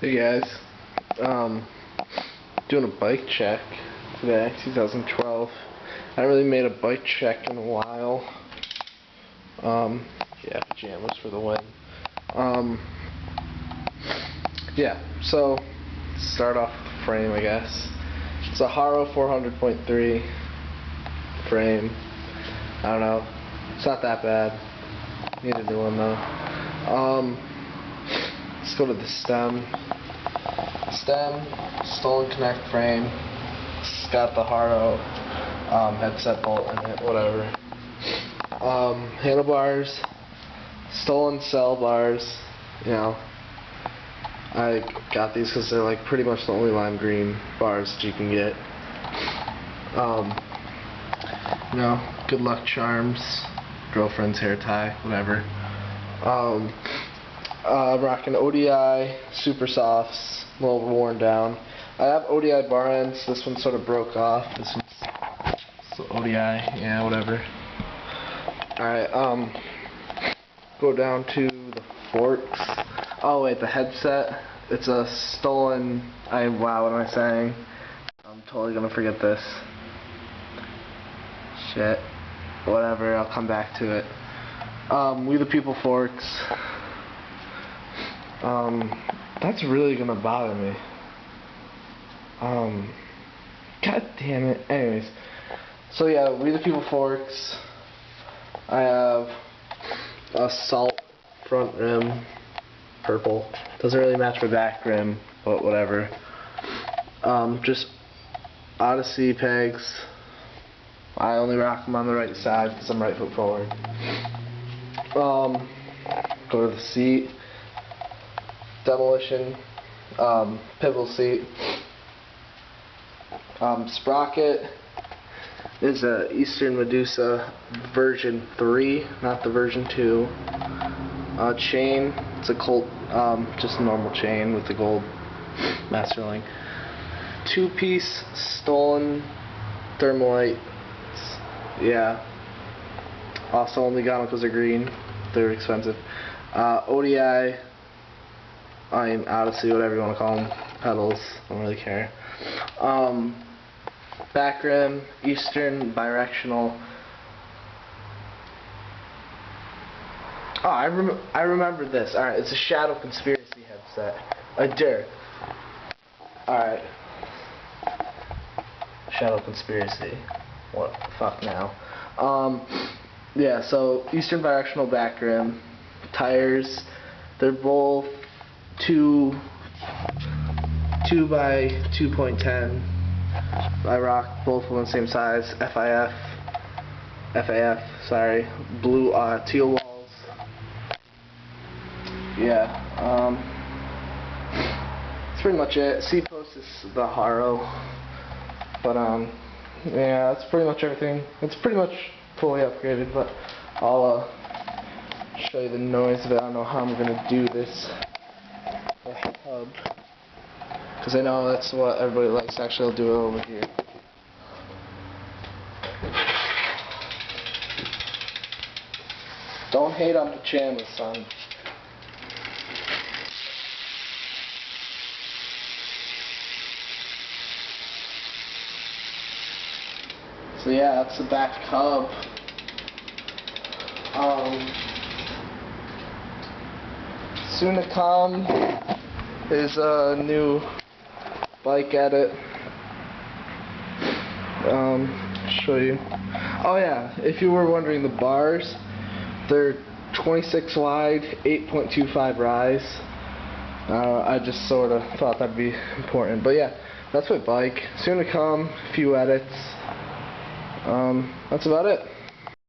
Hey guys, doing a bike check today, 2012. I haven't really made a bike check in a while. Yeah, pajamas for the win. Yeah, so start off with the frame, I guess. It's a Haro 400.3 frame. I don't know, it's not that bad. Need a new one though. Let's go to the stem. Stolen Connect frame. It's got the Haro headset bolt in it, whatever. Handlebars, stolen cell bars. You know, I got these because they're like pretty much the only lime green bars that you can get. You know, good luck charms, girlfriend's hair tie, whatever. Rocking ODI Super Softs, a little worn down. I have ODI bar ends. This one sort of broke off. This one's ODI, yeah, whatever. Alright, go down to the forks. Oh wait, the headset. It's a stolen. Wow, what am I saying? I'm totally gonna forget this. Shit. Whatever, I'll come back to it. We the People forks. That's really gonna bother me. God damn it. Anyways, so yeah, We the People forks. I have a salt front rim, purple. Doesn't really match my back rim, but whatever. Just Odyssey pegs. I only rock them on the right side because I'm right foot forward. Go to the seat. Demolition, pivotal seat. Sprocket is a Eastern Medusa version 3, not the version 2. Chain, it's a Colt, just a normal chain with the gold master link. 2-piece stolen Thermalite. Yeah. Also only got them because they're green. They're expensive. ODI. Odyssey, whatever you want to call them, pedals, don't really care. Back rim, Eastern bidirectional. Oh, I remember this. Alright, it's a Shadow Conspiracy headset. A Dirk. Alright. Shadow Conspiracy. What the fuck now? Yeah, so Eastern bidirectional back rim. Tires, they're both 2 by 2.10. I rock both of them the same size. FAF, sorry. Blue teal walls. Yeah. That's pretty much it. C-post is the Haro. But yeah, that's pretty much everything. It's pretty much fully upgraded, but I'll show you the noise of it. I don't know how I'm gonna do this. Hub, because I know that's what everybody likes. Actually, I'll do it over here. Don't hate on pajamas, son. So yeah, that's the back hub. Soon to come is a new bike edit. Show you. Oh yeah, if you were wondering, the bars, they're 26 wide, 8.25 rise. I just sort of thought that'd be important. But yeah, that's my bike. Soon to come, a few edits. That's about it.